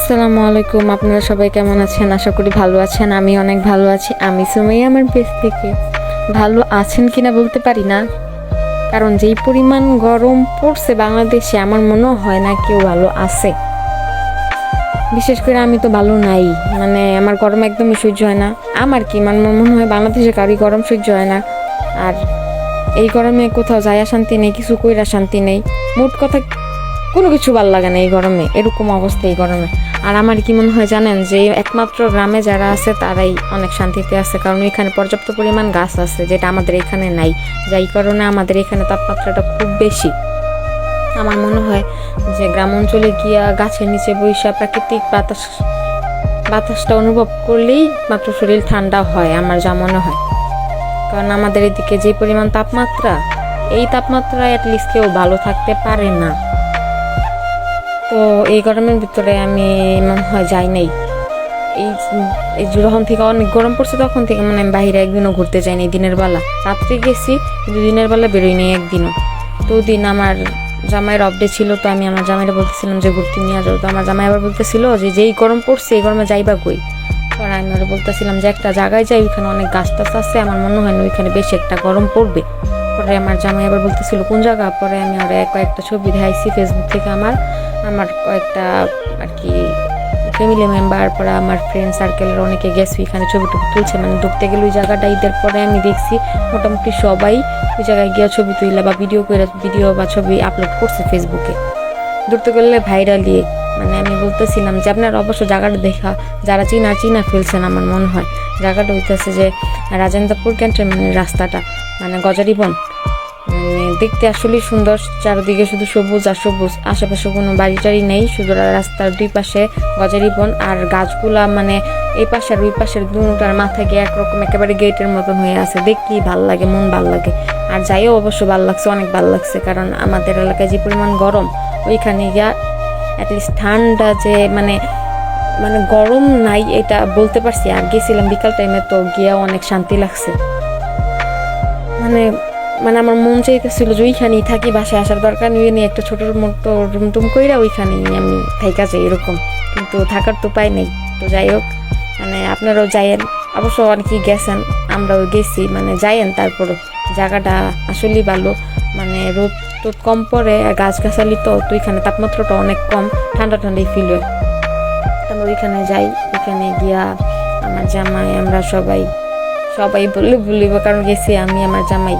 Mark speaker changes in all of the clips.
Speaker 1: আসসালামু আলাইকুম। আপনারা সবাই কেমন আছেন? আশা করি ভালো আছেন। আমি অনেক ভালো আছি। আমি সুমাইয়া আমার পেজ থেকে। ভালো আছেন কিনা বলতে পারি না, কারণ যেই পরিমাণ গরম পড়ছে বাংলাদেশে আমার মনে হয় না কেউ ভালো আছে। বিশেষ করে আমি তো ভালো নাই, মানে আমার গরম একদমই সহ্য হয় না। আমার কি আমার মনে হয় বাংলাদেশে কারোই গরম সহ্য হয় না। আর এই গরমে কোথাও যায়া শান্তি নেই, কিছু কইরা শান্তি নেই। মোট কথা কোনো কিছু ভালো লাগে না এই গরমে, এরকম অবস্থা এই গরমে। আর আমার কি মনে হয় জানেন, যে একমাত্র গ্রামে যারা আছে তারাই অনেক শান্তিতে আছে, কারণ এখানে পর্যাপ্ত পরিমাণ গাছ আছে, যেটা আমাদের এখানে নাই। যাই কারণে আমাদের এখানে তাপমাত্রাটা খুব বেশি। আমার মনে হয় যে গ্রাম অঞ্চলে গিয়া গাছের নিচে বৈশা প্রাকৃতিক বাতাসটা অনুভব করলেই মাত্র শরীর ঠান্ডা হয়, আমার যা মনে হয়। কারণ আমাদের এদিকে যে পরিমাণ তাপমাত্রা, এই তাপমাত্রায় অ্যাটলিস্ট কেউ ভালো থাকতে পারে না। তো এই গরমের ভিতরে আমি মনে হয় যাই নাই। এই যখন থেকে অনেক গরম পড়ছে তখন থেকে মানে আমি বাইরে একদিনও ঘুরতে যাইনি। দিনের বেলা রাত্রে গেছি, কিন্তু দিনের বেলা বেরোই নেই একদিনও। তো দিন আমার জামাইয়ের অফডে ছিল, তো আমি আমার জামাইরা বলতেছিলাম যে ঘুরতে নিয়ে যাও। তো আমার জামাই আবার বলতেছিল যে যেই গরম পড়ছে এই গরমে যাইবা কই। পরে আমি ওরা বলতেছিলাম যে একটা জায়গায় যাই, ওইখানে অনেক গাছ টাছ আছে, আমার মনে হয় না ওইখানে বেশি একটা গরম পড়বে। পরে আমার জামাই আবার বলতেছিল কোন জায়গা। পরে আমি ওরা কয়েকটা ছবি দেখাইছি ফেসবুক থেকে, আমার কয়েকটা আর কি ফ্যামিলি মেম্বার, পরে আমার ফ্রেন্ড সার্কেলের অনেকে গেছে ওইখানে ছবি টবি তুলছে, মানে ঢুকতে গেলে ওই জায়গাটা ঈদের পরে আমি দেখছি মোটামুটি সবাই ওই জায়গায় গিয়ে ছবি তুললে বা ভিডিও বা ছবি আপলোড করছে ফেসবুকে। ধরতে গেলে ভাইরালি, মানে আমি বলতেছিলাম যে আপনারা অবশ্য জায়গাটা দেখা, যারা চিনা ফেলছেন আমার মনে হয়। জায়গাটা হইতেছে যে রাজেন্দ্রপুর ক্যান্টনমেন্টের রাস্তাটা, মানে গজারিবন। মানে দেখতে আসলেই সুন্দর, চারদিকে শুধু সবুজ আর সবুজ, আশেপাশে কোনো বাড়ি টাড়ি নেই, শুধু রাস্তার দুই পাশে গজারিবন আর গাছগুলা, মানে এই পাশে আর ওই পাশের দুটার মাথায় গিয়ে একরকম একেবারে গেটের মতন হয়ে আছে। দেখতেই ভাল লাগে, মন ভাল লাগে। আর যাইও অবশ্য ভাল লাগছে, অনেক ভাল লাগছে, কারণ আমাদের এলাকায় যে পরিমাণ গরম, ওইখানে গিয়া অ্যাটলিস্ট ঠান্ডা যে মানে গরম নাই এটা বলতে পারছি। আর গেছিলাম বিকাল টাইমে, তো গিয়া অনেক শান্তি লাগছে। মানে আমার মন চাইতেছিল যে ওইখানেই থাকি, বাসায় আসার দরকার নেই, একটা ছোট মতো রুম টুম কইরা ওইখানেই আমি থাইকা যাই এরকম। কিন্তু থাকার তো পাই নেই। তো যাই হোক, মানে আপনারাও যাইয়েন, অবশ্য অনেকেই গেছেন, আমরাও গেছি, মানে যাইয়েন। তারপরও জায়গাটা আসলেই ভালো, মানে রোদ তো কম পড়ে আর গাছগাছালি তো ওইখানে তাপমাত্রাটা অনেক কম, ঠান্ডাই ফিল হয়। আমরা ওইখানে যাই, ওইখানে গিয়া আমার জামাই, আমরা সবাই বলিব, কারণ গেছি আমি আমার জামাই।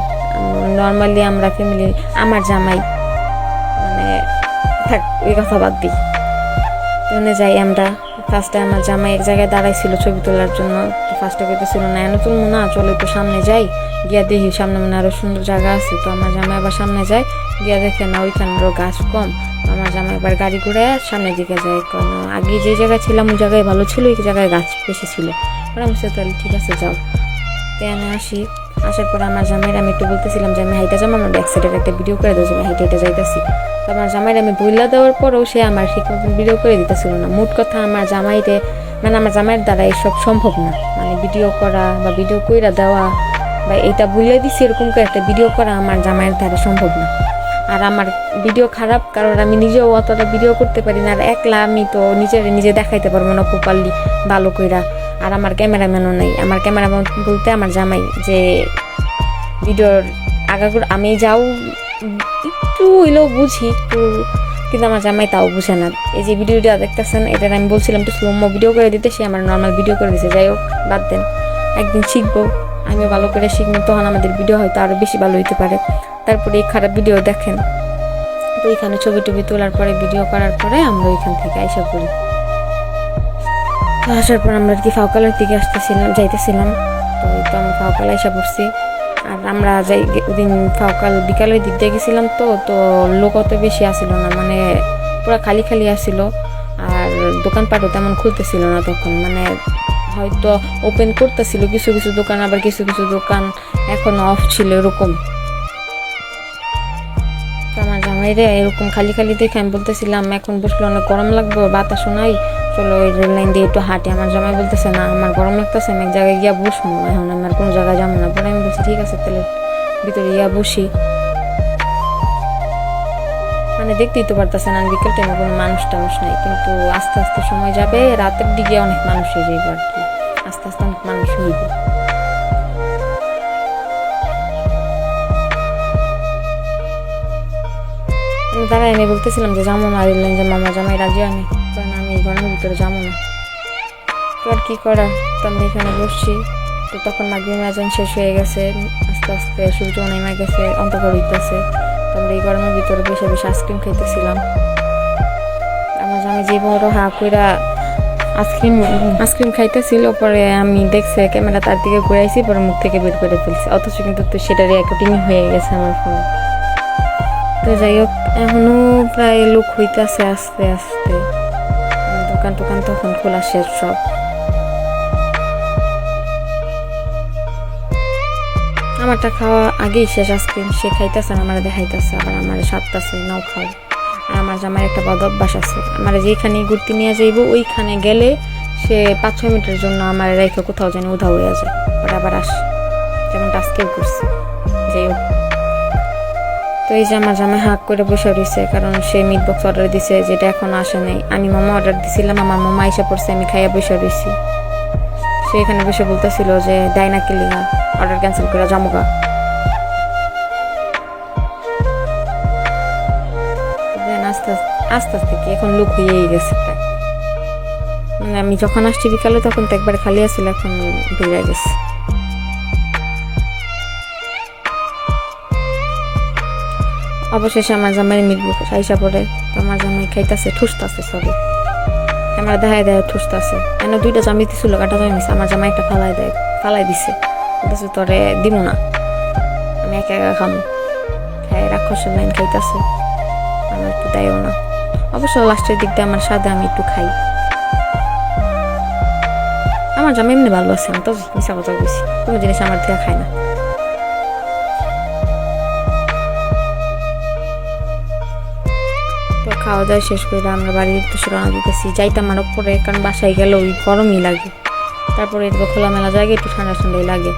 Speaker 1: নর্মালি আমরা ফ্যামিলি, আমার জামাই, মানে থাক ওই কথা বাদ দিই। ওখানে যাই আমরা। ফার্স্টে আমার জামাই এক জায়গায় দাঁড়াইছিল ছবি তোলার জন্য। তো ফার্স্টে কইতেছিল না এনে তুলবো না, চলো একটু সামনে যাই, গিয়া দেখি সামনে মানে আরো সুন্দর জায়গা আছে। তো আমার জামাই আবার সামনে যায়, গিয়া দেখে না ওইখানে আরো গাছ কম। আমার জামাই আবার গাড়ি ঘুরে সামনের দিকে যায়, কারণ আগে যে জায়গায় ছিলাম ওই জায়গায় ভালো ছিল, ওই জায়গায় গাছ বেশি ছিল। আমি তাহলে ঠিক আছে যাও। তো এনে আসার পরে আমার জামাইরা আমি একটু বলতেছিলাম যে আমি হাইটা যাবো, আমার ব্যাক সাইডের একটা ভিডিও করে দেবো, আমি হাইটা যাইতেছি। তো আমার জামাইরা আমি বইলা দেওয়ার পরেও সে আমার ঠিক মতন ভিডিও করে দিতেছিল না। মোট কথা আমার জামাইয়ের দ্বারা এসব সম্ভব না, মানে ভিডিও করা বা ভিডিও কইরা দেওয়া বা এটা বইলা দিছি এরকম করে একটা ভিডিও করা আমার জামাইয়ের দ্বারা সম্ভব না। আর আমার ভিডিও খারাপ, কারণ আমি নিজেও অতটা ভিডিও করতে পারি না। আর একলা আমি তো নিজে দেখাইতে পারবো না প্রপারলি ভালো কইরা। আর আমার ক্যামেরাম্যানও নেই। আমার ক্যামেরাম্যান বলতে আমার জামাই, যে ভিডিওর আগাগুলো আমি যাও একটু হইলেও বুঝি, কিন্তু আমার জামাই তাও বুঝে না। এই যে ভিডিওটা দেখতেছেন, এটা আমি বলছিলাম একটু স্লোমো ভিডিও করে দিতে, সে আমার নর্মাল ভিডিও করে দিছে। যাই হোক, বাদ দেন, একদিন শিখবো, আমিও ভালো করে শিখবো, তখন আমাদের ভিডিও হয়তো আরও বেশি ভালো হইতে পারে। তারপরে এই খারাপ ভিডিও দেখেন। তো এখানে ছবি টবি তোলার পরে ভিডিও করার পরে আমরা ওইখান থেকে আইসা করি। তো আসার পর আমরা আর কি ফাউকালের দিকে যাইতেছিলাম। তো আমরা ফাউকাল আইসা পড়ছি। আর আমরা ওদিন ফাউকাল বিকালের দিক দিয়ে গেছিলাম, তো লোক অত বেশি আসিল না, মানে পুরো খালি আসিল। আর দোকানপাটও তেমন খুলতেছিল না তখন, মানে হয়তো ওপেন করতেছিল কিছু দোকান, আবার কিছু দোকান এখনো অফ ছিল এরকম। তো আমার জামাইরে এরকম খালি দেখে আমি বলতেছিলাম এখন বসলে অনেক গরম লাগবে, বাতাসও নাই, চলো ওই রেল লাইন দিয়ে একটু হাঁটি। আমার জামাই বলতেছে না আমার গরম লাগতেছে, আমি এক জায়গায় গিয়া বসবো, এখন আমার কোনো জায়গায় যাবো না। পরে আমি বলছি ঠিক আছে তাহলে ভিতরে গিয়া বসি। মানে দেখতেই তো পারতেছেন আর বিকেল টাইমে কোনো মানুষ টানুষ নাই, কিন্তু আস্তে আস্তে সময় যাবে, রাতের দিকে অনেক মানুষ হয়ে যাবে আর কি, আস্তে আস্তে অনেক মানুষ হইব। দাঁড়াই আমি বলতেছিলাম যে যাবো না, বললেন যে মামা জামাই রাজি আমি, কারণ আমি এই ঘরের ভিতরে যাবো না। তো আর কি করা, তো আমি এখানে বসছি। তো তখন মাগরিব আজান শেষ হয়ে গেছে, আস্তে আস্তে সূর্য নেমে গেছে, অন্ধকার হইতেছে। তো আমরা এই গরমের ভিতরে বসে বসে আইসক্রিম খাইতেছিলাম। আমার জামাই যে বড় হা কইরা আইসক্রিম খাইতেছিল, পরে আমি দেখছি ক্যামেরা তার দিকে ঘুরাইছি, পরে মুখ থেকে বের করে ফেলছি, অথচ কিন্তু তো সেটা রেকর্ডিং হয়ে গেছে আমার ফোনে। তো যাই হোক, এখনো প্রায় লোক হইতেছে আস্তে আস্তে, দোকান টোকান তখন খোলা শেষ সব। আমারটা খাওয়া আগেই শেষ আইসক্রিম, সে খাইতেছে না, আমার দেখাইতেছে, আবার আমার সাতটাছে নাও খাও। আর আমার জামাই একটা বদ অভ্যাস আছে, আমার যেখানে ঘুরতে নিয়ে যাইব ওইখানে গেলে সে 5-6 মিনিটের জন্য আমার রেখে কোথাও যেন উধাও হয়ে যায়, পরে আবার আসে, যেমনটা আজকেও করছে। যাই হোক, তো এই যে আমার জামাই হাঁক করে বসে রয়েছে, কারণ সে মিট বক্স অর্ডার দিছে, যেটা এখন আসে নাই। আমি মোমো অর্ডার দিছিলাম, আমার মোমো এসে পড়ছে, আমি খাইয়া বসে রয়েছি। সে এখানে বসে বলতেছিল যে দেয় না কিলিগা, অর্ডার ক্যান্সেল করে জামুগা। আস্তে আস্তে আস্তে কি এখন লোক হয়েই গেছে প্রায়, মানে আমি যখন আসছি বিকালে তখন তো একবার খালি আসছিল, এখন ভিড়ে গেছে। অবশেষে আমার জামাই মিটবো আইসা পড়ে, তো আমার জামাই খাইতেছে, ঠুসতেছে, সরি আমার দেখায় দেয় ঠুসতেছে। কেন 2টা জামি দিছিল, কাটা জমিছে, আমার জামাই একটা ফালাই দিছে, বলতেছে তোরে দিব না, আমি একা একা খামো। খাই রাক্ষসের লাইন খাইতেছে, আমার একটু দেয়ও না। অবশ্য লাস্টের দিক দিয়ে আমার সাথে আমি একটু খাই। আমার জামাই এমনি ভালো আছে, আমি তো মিশা কথা বলছি, কোনো জিনিস আমার থেকে খায় না। খাওয়া দাওয়া শেষ করে আমরা বাড়ির উদ্দেশ্যে রওনা দিতেছি, যাইতাম আরো পরে, কারণ বাসায় গেলে ওই গরমই লাগে, তারপরে এরকম খোলামেলা জায়গায় একটু ঠান্ডা ঠান্ডাই লাগে।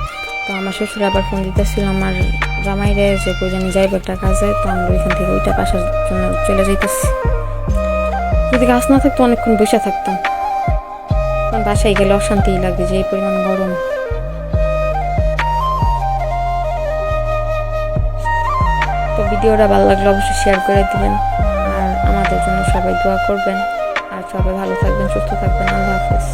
Speaker 1: তো আমার শ্বশুর আবার ফোন দিতেছিল আমার জামাইরে যে কই জানি যাইব একটা কাজে, তো আমরা ওইখান থেকে ওইটা পাশার জন্য চলে যাইতেছি। যদি গাছ না থাকতো অনেকক্ষণ বসে থাকতাম, কারণ বাসায় গেলে অশান্তিই লাগে, যে এই পরিমাণ গরম। তো ভিডিওটা ভালো লাগলে অবশ্যই শেয়ার করে দিবেন, আর আমাদের জন্য সবাই দোয়া করবেন, আর সবাই ভালো থাকবেন, সুস্থ থাকবেন। আল্লাহ হাফেজ।